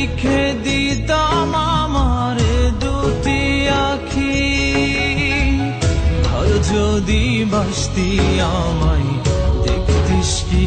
রেখে দিতাম আমার দুটি আখি। আর যদি বাসতি আমায় দেখতিস কি